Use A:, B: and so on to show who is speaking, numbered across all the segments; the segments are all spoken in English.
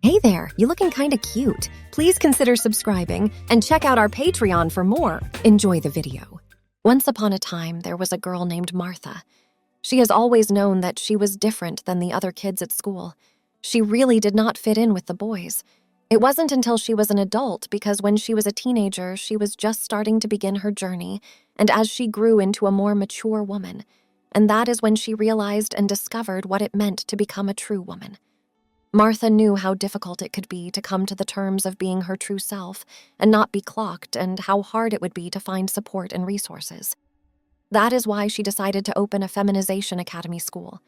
A: Hey there, you looking kinda cute. Please consider subscribing and check out our Patreon for more. Enjoy the video. Once upon a time, there was a girl named Martha. She has always known that she was different than the other kids at school. She really did not fit in with the boys. It wasn't until she was an adult, because when she was a teenager, she was just starting to begin her journey, and as she grew into a more mature woman. And that is when she realized and discovered what it meant to become a true woman. Martha knew how difficult it could be to come to the terms of being her true self and not be clocked, and how hard it would be to find support and resources. That is why she decided to open a Feminization Academy school.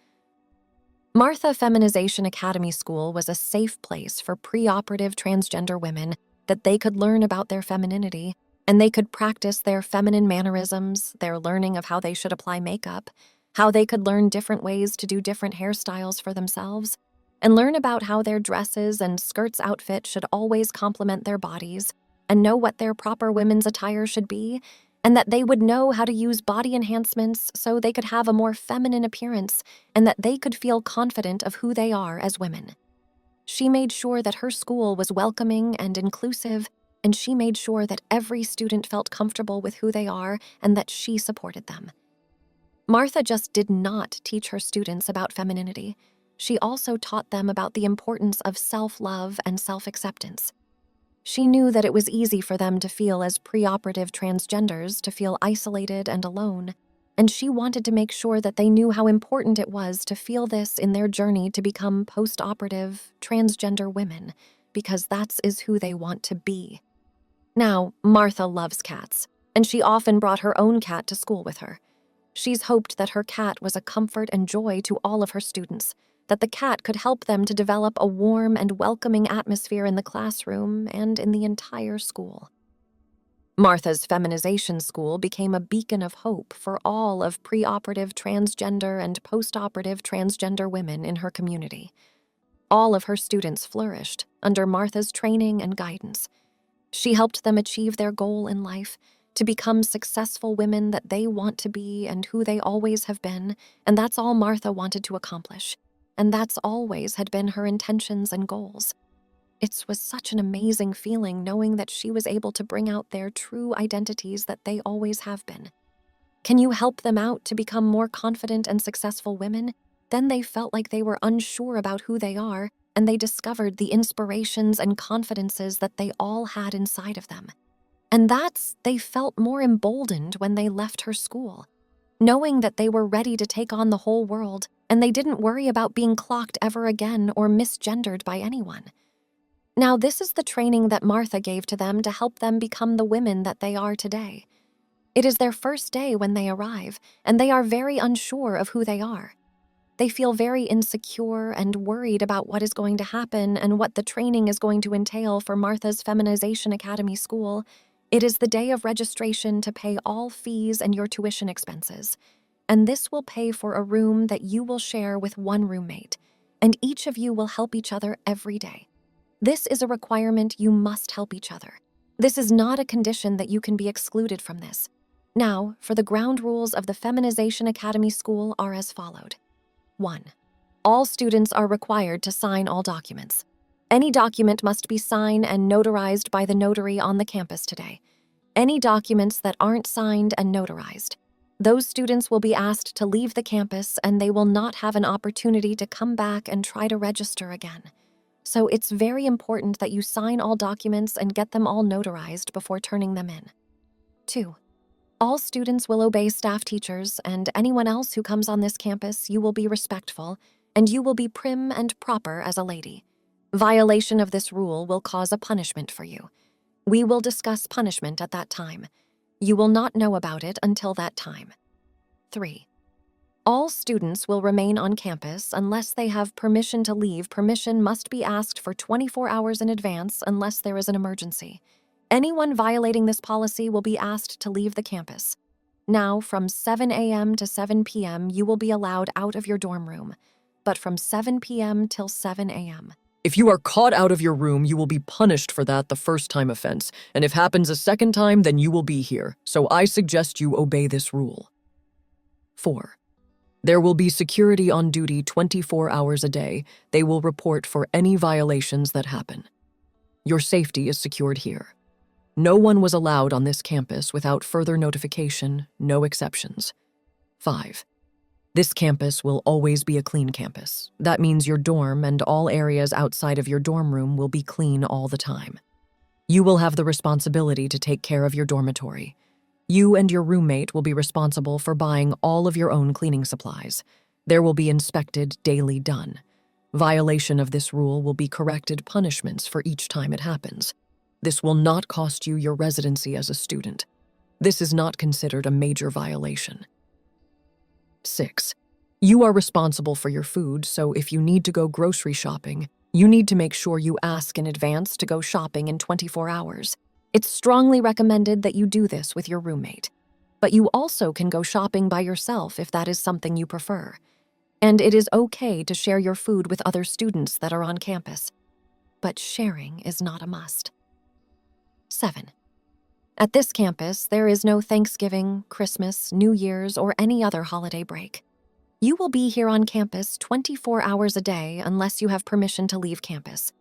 A: Martha Feminization Academy School was a safe place for pre-operative transgender women that they could learn about their femininity, and they could practice their feminine mannerisms, their learning of how they should apply makeup, how they could learn different ways to do different hairstyles for themselves, and learn about how their dresses and skirts outfit should always complement their bodies, and know what their proper women's attire should be, and that they would know how to use body enhancements so they could have a more feminine appearance, and that they could feel confident of who they are as women. She made sure that her school was welcoming and inclusive, and she made sure that every student felt comfortable with who they are and that she supported them. Martha just did not teach her students about femininity. She also taught them about the importance of self-love and self-acceptance. She knew that it was easy for them to feel as pre-operative transgenders to feel isolated and alone, and she wanted to make sure that they knew how important it was to feel this in their journey to become post-operative transgender women, because that is who they want to be. Now, Martha loves cats, and she often brought her own cat to school with her. She's hoped that her cat was a comfort and joy to all of her students, that the cat could help them to develop a warm and welcoming atmosphere in the classroom and in the entire school. Martha's Feminization School became a beacon of hope for all of pre-operative transgender and post-operative transgender women in her community. All of her students flourished under Martha's training and guidance. She helped them achieve their goal in life, to become successful women that they want to be and who they always have been, and that's all Martha wanted to accomplish. And that's always had been her intentions and goals. It was such an amazing feeling knowing that she was able to bring out their true identities that they always have been. Can you help them out to become more confident and successful women? Then they felt like they were unsure about who they are, and they discovered the inspirations and confidences that they all had inside of them. And they felt more emboldened when they left her school, knowing that they were ready to take on the whole world, and they didn't worry about being clocked ever again or misgendered by anyone. Now, this is the training that Martha gave to them to help them become the women that they are today. It is their first day when they arrive, and they are very unsure of who they are. They feel very insecure and worried about what is going to happen and what the training is going to entail for Martha's Feminization Academy School. It is the day of registration to pay all fees and your tuition expenses. And this will pay for a room that you will share with one roommate, and each of you will help each other every day. This is a requirement. You must help each other. This is not a condition that you can be excluded from this. Now, for the ground rules of the Feminization Academy School are as followed. 1. All students are required to sign all documents. Any document must be signed and notarized by the notary on the campus today. Any documents that aren't signed and notarized, those students will be asked to leave the campus, and they will not have an opportunity to come back and try to register again. So it's very important that you sign all documents and get them all notarized before turning them in. 2. All students will obey staff teachers, and anyone else who comes on this campus, you will be respectful, and you will be prim and proper as a lady. Violation of this rule will cause a punishment for you. We will discuss punishment at that time. You will not know about it until that time. 3. All students will remain on campus unless they have permission to leave. Permission must be asked for 24 hours in advance unless there is an emergency. Anyone violating this policy will be asked to leave the campus. Now, from 7 a.m. to 7 p.m., you will be allowed out of your dorm room, but from 7 p.m. till 7 a.m.
B: If you are caught out of your room, you will be punished for that the first time offense, and if happens a second time, then you will be here. So I suggest you obey this rule. 4. There will be security on duty 24 hours a day. They will report for any violations that happen. Your safety is secured here. No one was allowed on this campus without further notification, no exceptions. 5. This campus will always be a clean campus. That means your dorm and all areas outside of your dorm room will be clean all the time. You will have the responsibility to take care of your dormitory. You and your roommate will be responsible for buying all of your own cleaning supplies. There will be inspected daily done. Violation of this rule will be corrected punishments for each time it happens. This will not cost you your residency as a student. This is not considered a major violation. 6. You are responsible for your food, so if you need to go grocery shopping, you need to make sure you ask in advance to go shopping in 24 hours. It's strongly recommended that you do this with your roommate. But you also can go shopping by yourself if that is something you prefer. And it is okay to share your food with other students that are on campus. But sharing is not a must. 7. At this campus, there is no Thanksgiving, Christmas, New Year's, or any other holiday break. You will be here on campus 24 hours a day unless you have permission to leave campus.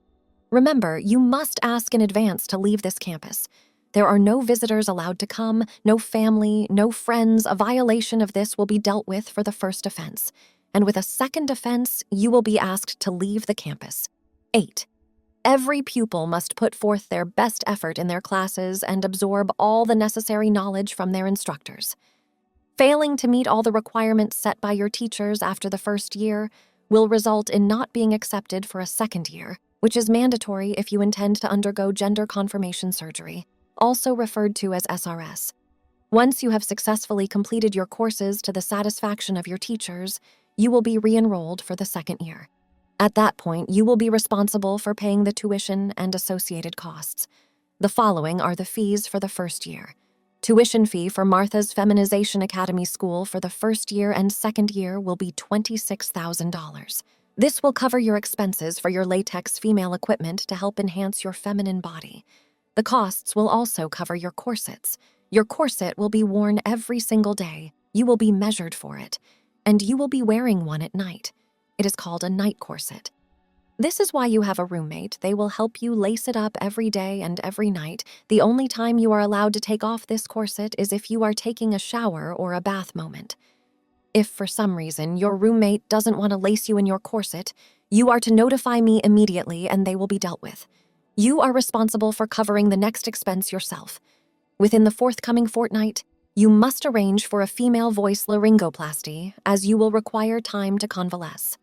B: Remember, you must ask in advance to leave this campus. There are no visitors allowed to come, no family, no friends. A violation of this will be dealt with for the first offense. And with a second offense, you will be asked to leave the campus. 8. Every pupil must put forth their best effort in their classes and absorb all the necessary knowledge from their instructors. Failing to meet all the requirements set by your teachers after the first year will result in not being accepted for a second year, which is mandatory if you intend to undergo gender confirmation surgery, also referred to as SRS. Once you have successfully completed your courses to the satisfaction of your teachers, you will be re-enrolled for the second year. At that point, you will be responsible for paying the tuition and associated costs. The following are the fees for the first year. Tuition fee for Martha's Feminization Academy School for the first year and second year will be $26,000. This will cover your expenses for your latex female equipment to help enhance your feminine body. The costs will also cover your corsets. Your corset will be worn every single day. You will be measured for it, and you will be wearing one at night. It is called a night corset. This is why you have a roommate. They will help you lace it up every day and every night. The only time you are allowed to take off this corset is if you are taking a shower or a bath moment. If for some reason your roommate doesn't want to lace you in your corset, you are to notify me immediately and they will be dealt with. You are responsible for covering the next expense yourself. Within the forthcoming fortnight, you must arrange for a female voice laryngoplasty, as you will require time to convalesce.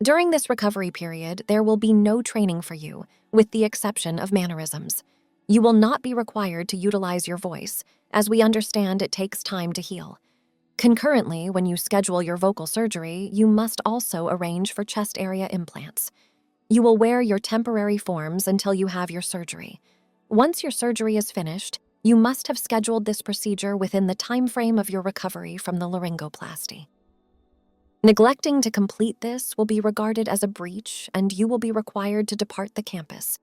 B: During this recovery period, there will be no training for you, with the exception of mannerisms. You will not be required to utilize your voice, as we understand it takes time to heal. Concurrently, when you schedule your vocal surgery, you must also arrange for chest area implants. You will wear your temporary forms until you have your surgery. Once your surgery is finished, you must have scheduled this procedure within the time frame of your recovery from the laryngoplasty. Neglecting to complete this will be regarded as a breach, and you will be required to depart the campus.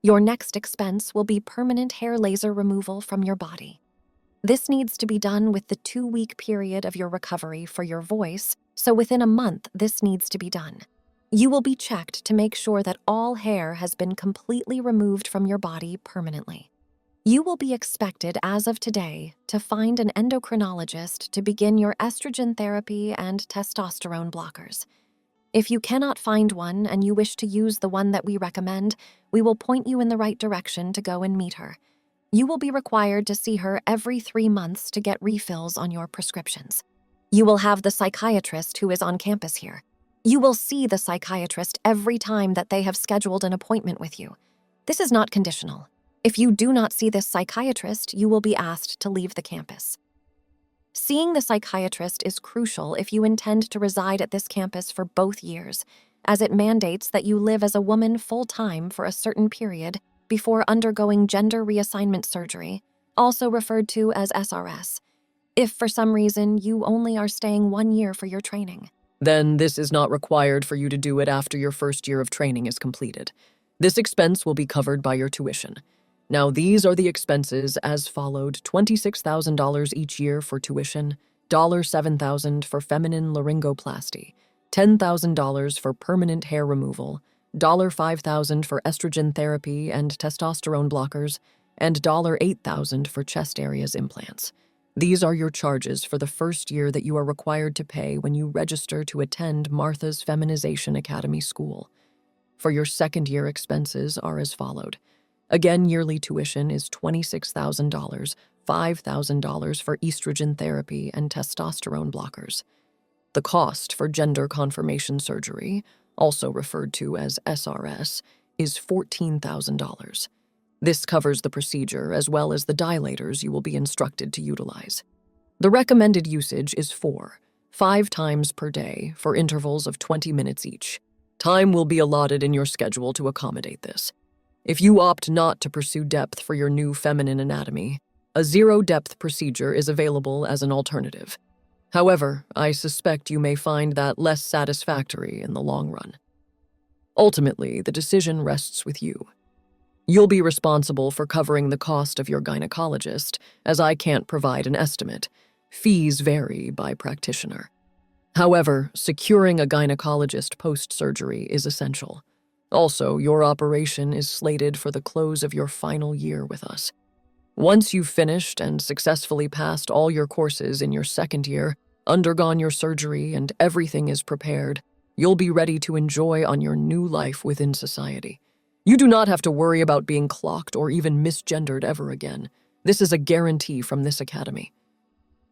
B: Your next expense will be permanent hair laser removal from your body. This needs to be done with the 2-week period of your recovery for your voice, so within a month this needs to be done. You will be checked to make sure that all hair has been completely removed from your body permanently. You will be expected, as of today, to find an endocrinologist to begin your estrogen therapy and testosterone blockers. If you cannot find one and you wish to use the one that we recommend, we will point you in the right direction to go and meet her. You will be required to see her every 3 months to get refills on your prescriptions. You will have the psychiatrist who is on campus here. You will see the psychiatrist every time that they have scheduled an appointment with you. This is not conditional. If you do not see this psychiatrist, you will be asked to leave the campus. Seeing the psychiatrist is crucial if you intend to reside at this campus for both years, as it mandates that you live as a woman full-time for a certain period before undergoing gender reassignment surgery, also referred to as SRS, if for some reason you only are staying 1 year for your training. Then this is not required for you to do it after your first year of training is completed. This expense will be covered by your tuition. Now, these are the expenses as followed: $26,000 each year for tuition, $7,000 for feminine laryngoplasty, $10,000 for permanent hair removal, $5,000 for estrogen therapy and testosterone blockers, and $8,000 for chest areas implants. These are your charges for the first year that you are required to pay when you register to attend Martha's Feminization Academy School. For your second year expenses are as followed. Again, yearly tuition is $26,000, $5,000 for estrogen therapy and testosterone blockers. The cost for gender confirmation surgery, also referred to as SRS, is $14,000. This covers the procedure as well as the dilators you will be instructed to utilize. The recommended usage is 5 times per day for intervals of 20 minutes each. Time will be allotted in your schedule to accommodate this. If you opt not to pursue depth for your new feminine anatomy, a zero-depth procedure is available as an alternative. However, I suspect you may find that less satisfactory in the long run. Ultimately, the decision rests with you. You'll be responsible for covering the cost of your gynecologist, as I can't provide an estimate. Fees vary by practitioner. However, securing a gynecologist post-surgery is essential. Also, your operation is slated for the close of your final year with us. Once you've finished and successfully passed all your courses in your second year, undergone your surgery, and everything is prepared, you'll be ready to enjoy on your new life within society. You do not have to worry about being clocked or even misgendered ever again. This is a guarantee from this academy.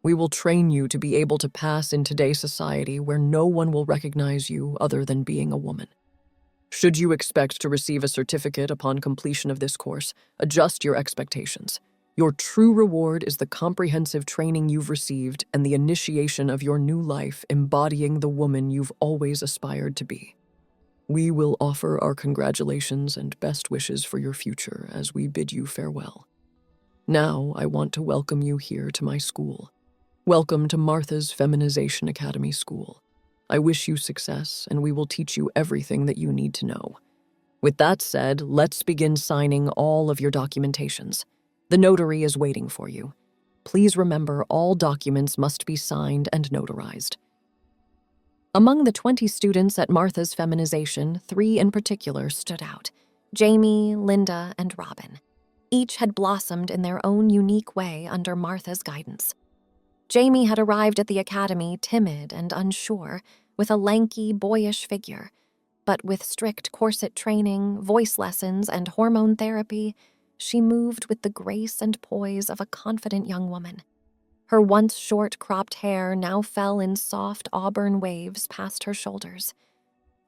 B: We will train you to be able to pass in today's society where no one will recognize you other than being a woman. Should you expect to receive a certificate upon completion of this course, adjust your expectations. Your true reward is the comprehensive training you've received and the initiation of your new life embodying the woman you've always aspired to be. We will offer our congratulations and best wishes for your future as we bid you farewell. Now, I want to welcome you here to my school. Welcome to Martha's Feminization Academy School. I wish you success, and we will teach you everything that you need to know. With that said, let's begin signing all of your documentations. The notary is waiting for you. Please remember all documents must be signed and notarized. Among the 20 students at Martha's Feminization, 3 in particular stood out: Jamie, Linda, and Robin. Each had blossomed in their own unique way under Martha's guidance. Jamie had arrived at the academy timid and unsure, with a lanky, boyish figure. But with strict corset training, voice lessons, and hormone therapy, she moved with the grace and poise of a confident young woman. Her once short cropped hair now fell in soft auburn waves past her shoulders.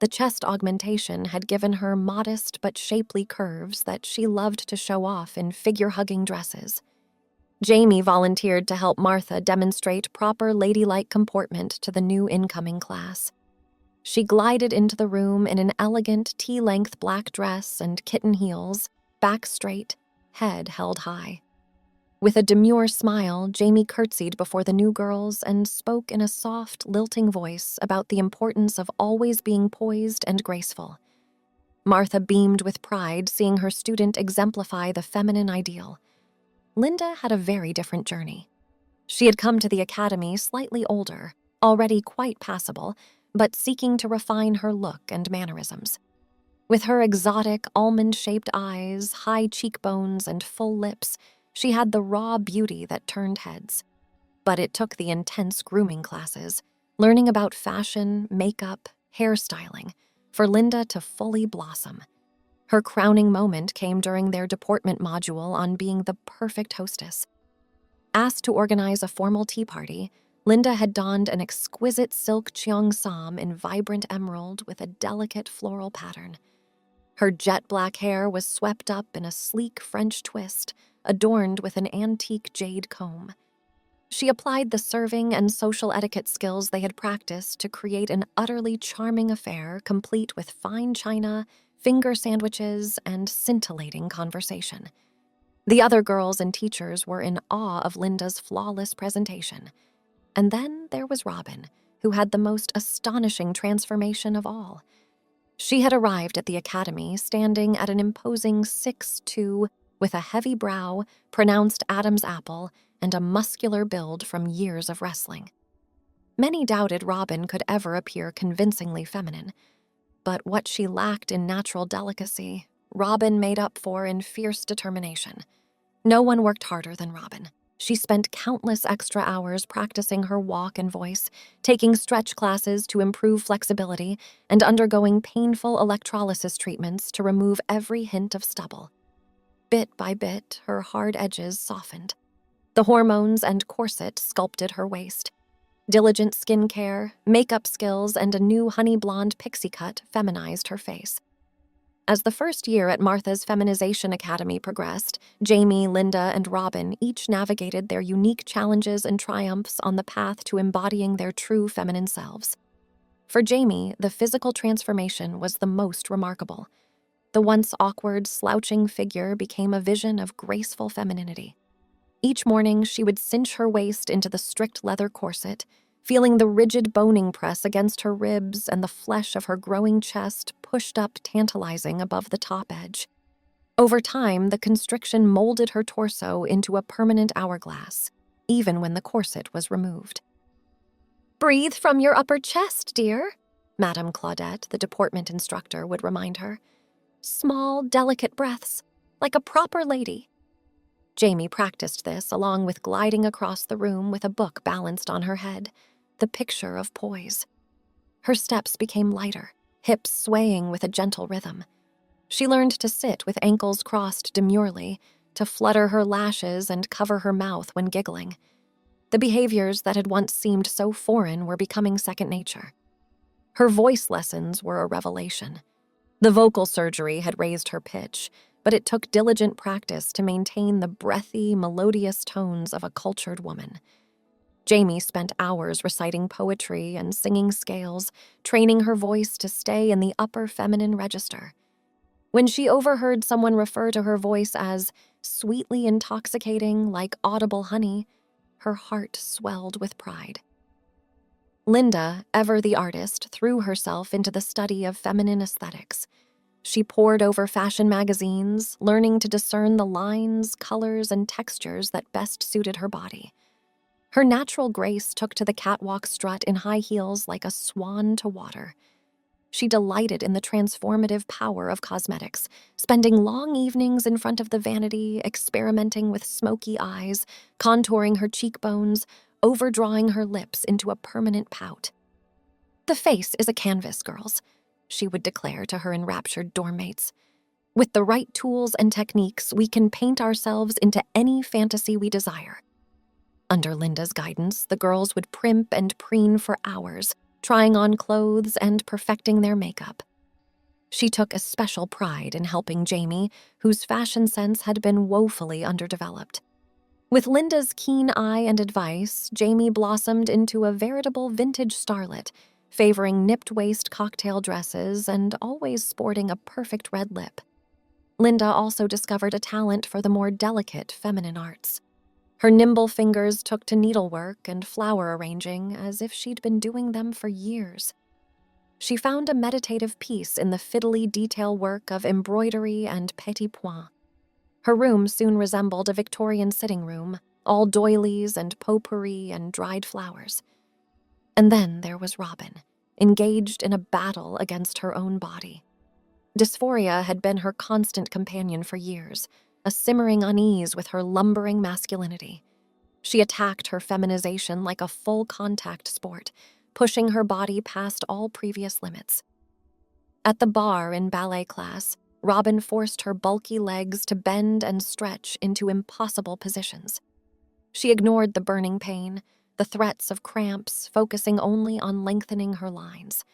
B: The chest augmentation had given her modest but shapely curves that she loved to show off in figure-hugging dresses. Jamie volunteered to help Martha demonstrate proper ladylike comportment to the new incoming class. She glided into the room in an elegant tea-length black dress and kitten heels, back straight, head held high. With a demure smile, Jamie curtsied before the new girls and spoke in a soft, lilting voice about the importance of always being poised and graceful. Martha beamed with pride seeing her student exemplify the feminine ideal. Linda had a very different journey. She had come to the academy slightly older, already quite passable, but seeking to refine her look and mannerisms. With her exotic, almond-shaped eyes, high cheekbones, and full lips, she had the raw beauty that turned heads. But it took the intense grooming classes, learning about fashion, makeup, hairstyling, for Linda to fully blossom. Her crowning moment came during their deportment module on being the perfect hostess. Asked to organize a formal tea party, Linda had donned an exquisite silk cheongsam in vibrant emerald with a delicate floral pattern. Her jet-black hair was swept up in a sleek French twist, adorned with an antique jade comb. She applied the serving and social etiquette skills they had practiced to create an utterly charming affair complete with fine china, finger sandwiches, and scintillating conversation. The other girls and teachers were in awe of Linda's flawless presentation. And then there was Robin, who had the most astonishing transformation of all. She had arrived at the academy standing at an imposing 6'2", with a heavy brow, pronounced Adam's apple, and a muscular build from years of wrestling.
A: Many doubted Robin could ever appear convincingly feminine, but what she lacked in natural delicacy, Robin made up for in fierce determination. No one worked harder than Robin. She spent countless extra hours practicing her walk and voice, taking stretch classes to improve flexibility, and undergoing painful electrolysis treatments to remove every hint of stubble. Bit by bit, her hard edges softened. The hormones and corset sculpted her waist. Diligent skincare, makeup skills, and a new honey blonde pixie cut feminized her face. As the first year at Martha's Feminization Academy progressed, Jamie, Linda, and Robin each navigated their unique challenges and triumphs on the path to embodying their true feminine selves. For Jamie, the physical transformation was the most remarkable. The once awkward, slouching figure became a vision of graceful femininity. Each morning, she would cinch her waist into the strict leather corset, feeling the rigid boning press against her ribs and the flesh of her growing chest pushed up tantalizing above the top edge. Over time, the constriction molded her torso into a permanent hourglass, even when the corset was removed. "Breathe from your upper chest, dear," Madame Claudette, the deportment instructor, would remind her. "Small, delicate breaths, like a proper lady." Jamie practiced this along with gliding across the room with a book balanced on her head, the picture of poise. Her steps became lighter, hips swaying with a gentle rhythm. She learned to sit with ankles crossed demurely, to flutter her lashes and cover her mouth when giggling. The behaviors that had once seemed so foreign were becoming second nature. Her voice lessons were a revelation. The vocal surgery had raised her pitch, but it took diligent practice to maintain the breathy, melodious tones of a cultured woman. Jamie spent hours reciting poetry and singing scales, training her voice to stay in the upper feminine register. When she overheard someone refer to her voice as sweetly intoxicating like audible honey, her heart swelled with pride. Linda, ever the artist, threw herself into the study of feminine aesthetics. She pored over fashion magazines, learning to discern the lines, colors, and textures that best suited her body. Her natural grace took to the catwalk strut in high heels like a swan to water. She delighted in the transformative power of cosmetics, spending long evenings in front of the vanity, experimenting with smoky eyes, contouring her cheekbones, overdrawing her lips into a permanent pout. "The face is a canvas, girls," she would declare to her enraptured dorm mates. "With the right tools and techniques, we can paint ourselves into any fantasy we desire." Under Linda's guidance, the girls would primp and preen for hours, trying on clothes and perfecting their makeup. She took a special pride in helping Jamie, whose fashion sense had been woefully underdeveloped. With Linda's keen eye and advice, Jamie blossomed into a veritable vintage starlet, favoring nipped-waist cocktail dresses and always sporting a perfect red lip. Linda also discovered a talent for the more delicate feminine arts. Her nimble fingers took to needlework and flower arranging as if she'd been doing them for years. She found a meditative peace in the fiddly detail work of embroidery and petit point. Her room soon resembled a Victorian sitting room, all doilies and potpourri and dried flowers. And then there was Robin, engaged in a battle against her own body. Dysphoria had been her constant companion for years, a simmering unease with her lumbering masculinity. She attacked her feminization like a full-contact sport, pushing her body past all previous limits. At the bar in ballet class, Robin forced her bulky legs to bend and stretch into impossible positions. She ignored the burning pain, the threats of cramps, focusing only on lengthening her lines.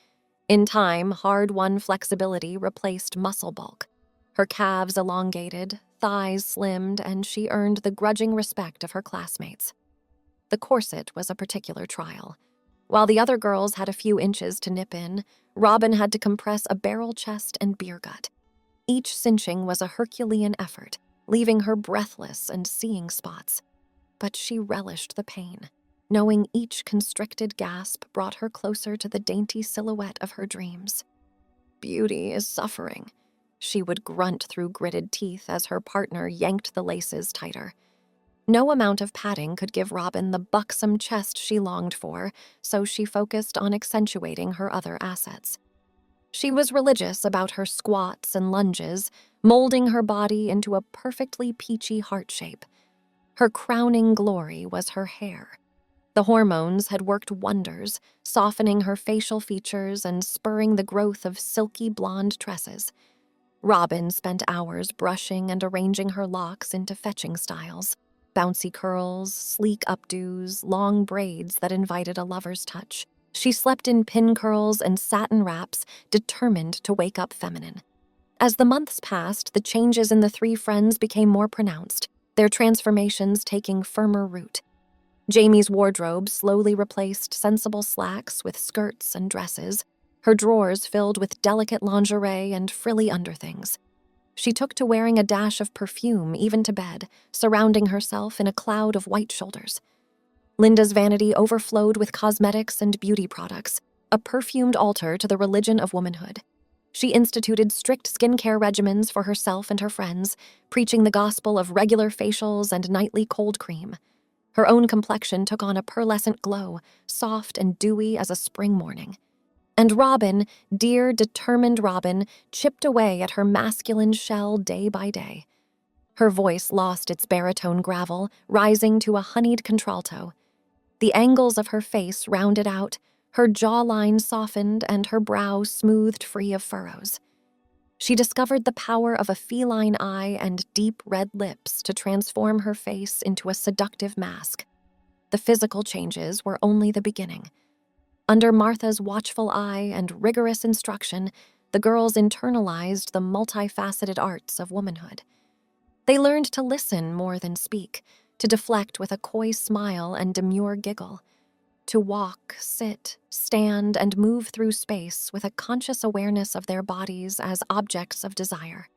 A: In time, hard-won flexibility replaced muscle bulk. Her calves elongated, thighs slimmed, and she earned the grudging respect of her classmates. The corset was a particular trial. While the other girls had a few inches to nip in, Robin had to compress a barrel chest and beer gut. Each cinching was a Herculean effort, leaving her breathless and seeing spots. But she relished the pain, knowing each constricted gasp brought her closer to the dainty silhouette of her dreams. "Beauty is suffering," she would grunt through gritted teeth as her partner yanked the laces tighter. No amount of padding could give Robin the buxom chest she longed for, so she focused on accentuating her other assets. She was religious about her squats and lunges, molding her body into a perfectly peachy heart shape. Her crowning glory was her hair. The hormones had worked wonders, softening her facial features and spurring the growth of silky blonde tresses. Robin spent hours brushing and arranging her locks into fetching styles. Bouncy curls, sleek updos, long braids that invited a lover's touch. She slept in pin curls and satin wraps, determined to wake up feminine. As the months passed, the changes in the three friends became more pronounced, their transformations taking firmer root. Jamie's wardrobe slowly replaced sensible slacks with skirts and dresses, her drawers filled with delicate lingerie and frilly underthings. She took to wearing a dash of perfume even to bed, surrounding herself in a cloud of white shoulders. Linda's vanity overflowed with cosmetics and beauty products, a perfumed altar to the religion of womanhood. She instituted strict skincare regimens for herself and her friends, preaching the gospel of regular facials and nightly cold cream. Her own complexion took on a pearlescent glow, soft and dewy as a spring morning. And Robin, dear, determined Robin, chipped away at her masculine shell day by day. Her voice lost its baritone gravel, rising to a honeyed contralto. The angles of her face rounded out, her jawline softened, and her brow smoothed free of furrows. She discovered the power of a feline eye and deep red lips to transform her face into a seductive mask. The physical changes were only the beginning. Under Martha's watchful eye and rigorous instruction, the girls internalized the multifaceted arts of womanhood. They learned to listen more than speak, to deflect with a coy smile and demure giggle, to walk, sit, stand, and move through space with a conscious awareness of their bodies as objects of desire.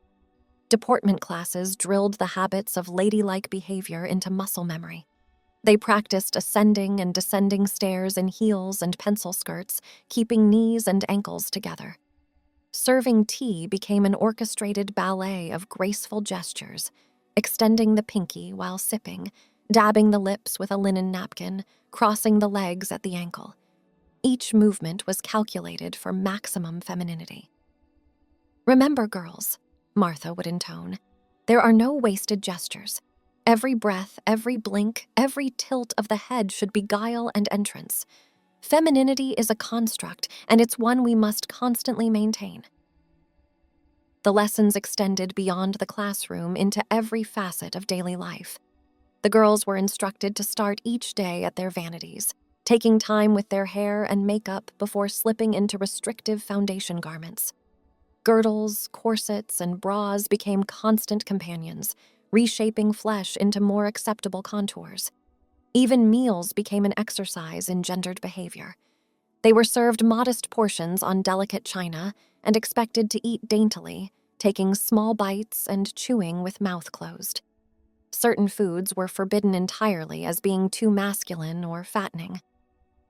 A: Deportment classes drilled the habits of ladylike behavior into muscle memory. They practiced ascending and descending stairs in heels and pencil skirts, keeping knees and ankles together. Serving tea became an orchestrated ballet of graceful gestures, extending the pinky while sipping, dabbing the lips with a linen napkin, crossing the legs at the ankle. Each movement was calculated for maximum femininity. "Remember, girls," Martha would intone, "there are no wasted gestures. Every breath, every blink, every tilt of the head should beguile and entrance. Femininity is a construct, and it's one we must constantly maintain." The lessons extended beyond the classroom into every facet of daily life. The girls were instructed to start each day at their vanities, taking time with their hair and makeup before slipping into restrictive foundation garments. Girdles, corsets, and bras became constant companions, reshaping flesh into more acceptable contours. Even meals became an exercise in gendered behavior. They were served modest portions on delicate china and expected to eat daintily, taking small bites and chewing with mouth closed. Certain foods were forbidden entirely as being too masculine or fattening.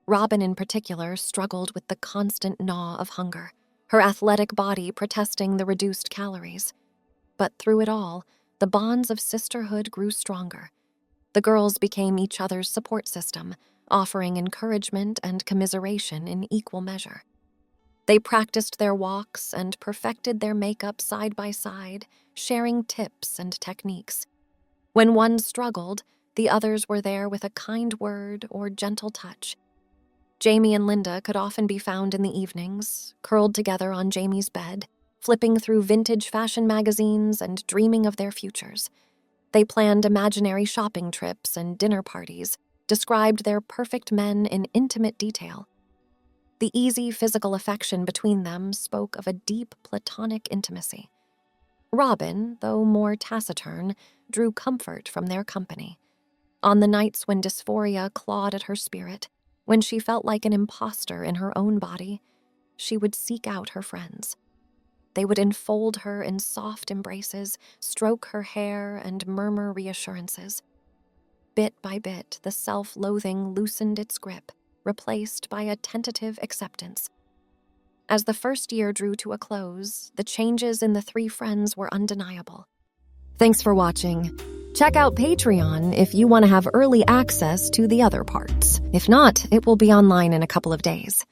A: Robin, in particular, struggled with the constant gnaw of hunger, her athletic body protesting the reduced calories. But through it all, the bonds of sisterhood grew stronger. The girls became each other's support system, offering encouragement and commiseration in equal measure. They practiced their walks and perfected their makeup side by side, sharing tips and techniques. When one struggled, the others were there with a kind word or gentle touch. Jamie and Linda could often be found in the evenings, curled together on Jamie's bed, flipping through vintage fashion magazines and dreaming of their futures. They planned imaginary shopping trips and dinner parties, described their perfect men in intimate detail. The easy physical affection between them spoke of a deep platonic intimacy. Robin, though more taciturn, drew comfort from their company. On the nights when dysphoria clawed at her spirit, when she felt like an imposter in her own body, she would seek out her friends. They would enfold her in soft embraces, stroke her hair, and murmur reassurances. Bit by bit, the self-loathing loosened its grip, replaced by a tentative acceptance. As the first year drew to a close, the changes in the three friends were undeniable. Thanks for watching. Check out Patreon if you want to have early access to the other parts. If not, it will be online in a couple of days.